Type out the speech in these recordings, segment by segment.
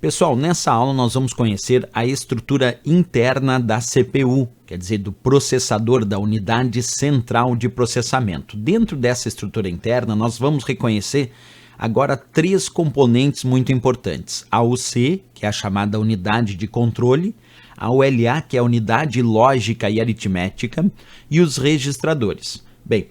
Pessoal, nessa aula nós vamos conhecer a estrutura interna da CPU, quer dizer, do processador da unidade central de processamento. Dentro dessa estrutura interna, nós vamos reconhecer agora três componentes muito importantes. A UC, que é a chamada unidade de controle, a ULA, que é a unidade lógica e aritmética, e os registradores. Bem,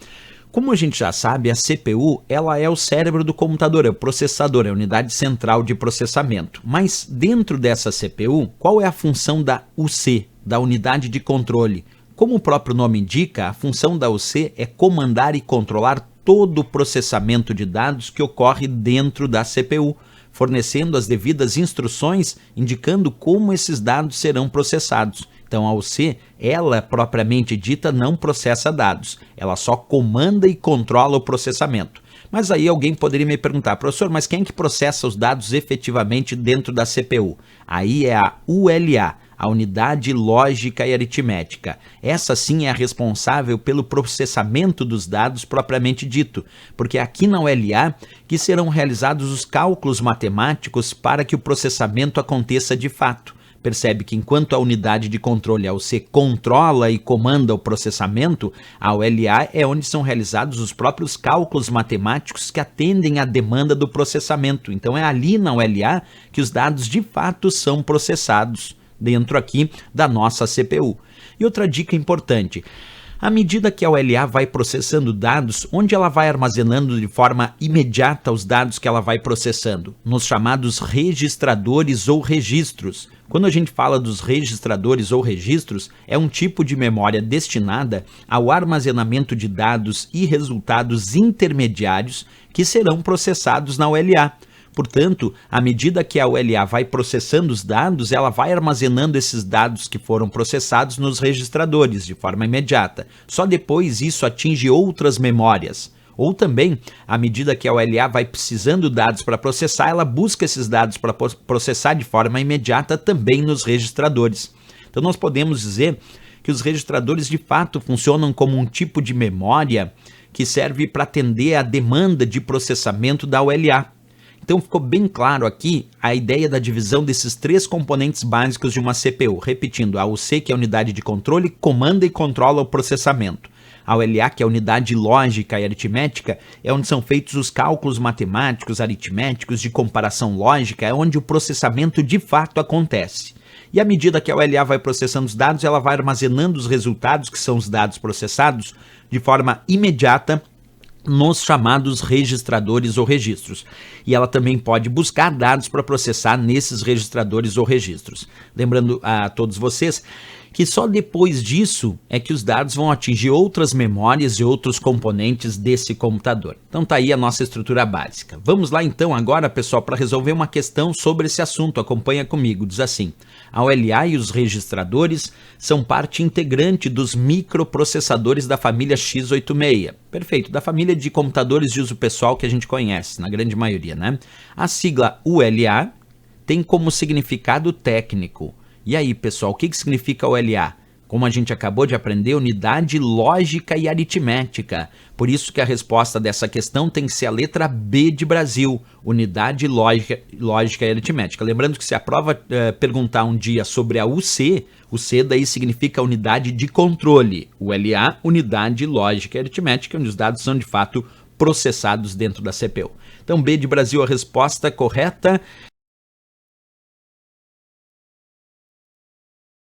como a gente já sabe, a CPU ela é o cérebro do computador, é o processador, é a unidade central de processamento. Mas dentro dessa CPU, qual é a função da UC, da unidade de controle? Como o próprio nome indica, a função da UC é comandar e controlar todo o processamento de dados que ocorre dentro da CPU, fornecendo as devidas instruções indicando como esses dados serão processados. Então a UC, ela propriamente dita, não processa dados, ela só comanda e controla o processamento. Mas aí alguém poderia me perguntar, professor, mas quem é que processa os dados efetivamente dentro da CPU? Aí é a ULA, a unidade lógica e aritmética. Essa sim é a responsável pelo processamento dos dados propriamente dito, porque é aqui na ULA que serão realizados os cálculos matemáticos para que o processamento aconteça de fato. Percebe que enquanto a unidade de controle, a UC, controla e comanda o processamento, a ULA é onde são realizados os próprios cálculos matemáticos que atendem à demanda do processamento. Então é ali na ULA que os dados de fato são processados dentro aqui da nossa CPU. E outra dica importante: à medida que a ULA vai processando dados, onde ela vai armazenando de forma imediata os dados que ela vai processando? Nos chamados registradores ou registros. Quando a gente fala dos registradores ou registros, é um tipo de memória destinada ao armazenamento de dados e resultados intermediários que serão processados na ULA. Portanto, à medida que a ULA vai processando os dados, ela vai armazenando esses dados que foram processados nos registradores de forma imediata. Só depois isso atinge outras memórias. Ou também, à medida que a ULA vai precisando de dados para processar, ela busca esses dados para processar de forma imediata também nos registradores. Então nós podemos dizer que os registradores de fato funcionam como um tipo de memória que serve para atender à demanda de processamento da ULA. Então ficou bem claro aqui a ideia da divisão desses três componentes básicos de uma CPU. Repetindo, a UC, que é a unidade de controle, comanda e controla o processamento. A ULA, que é a unidade lógica e aritmética, é onde são feitos os cálculos matemáticos, aritméticos, de comparação lógica, é onde o processamento de fato acontece. E à medida que a ULA vai processando os dados, ela vai armazenando os resultados, que são os dados processados, de forma imediata, nos chamados registradores ou registros. E ela também pode buscar dados para processar nesses registradores ou registros. Lembrando a todos vocês que só depois disso é que os dados vão atingir outras memórias e outros componentes desse computador. Então tá aí a nossa estrutura básica. Vamos lá então agora, pessoal, para resolver uma questão sobre esse assunto. Acompanha comigo. Diz assim: a ULA e os registradores são parte integrante dos microprocessadores da família x86. Perfeito, da família de computadores de uso pessoal que a gente conhece, na grande maioria, né? A sigla ULA tem como significado técnico. E aí, pessoal, o que significa ULA? Como a gente acabou de aprender, unidade lógica e aritmética. Por isso que a resposta dessa questão tem que ser a letra B de Brasil, unidade lógica e aritmética. Lembrando que se a prova perguntar um dia sobre a UC, o C daí significa unidade de controle. ULA, unidade lógica e aritmética, onde os dados são de fato processados dentro da CPU. Então, B de Brasil, a resposta correta.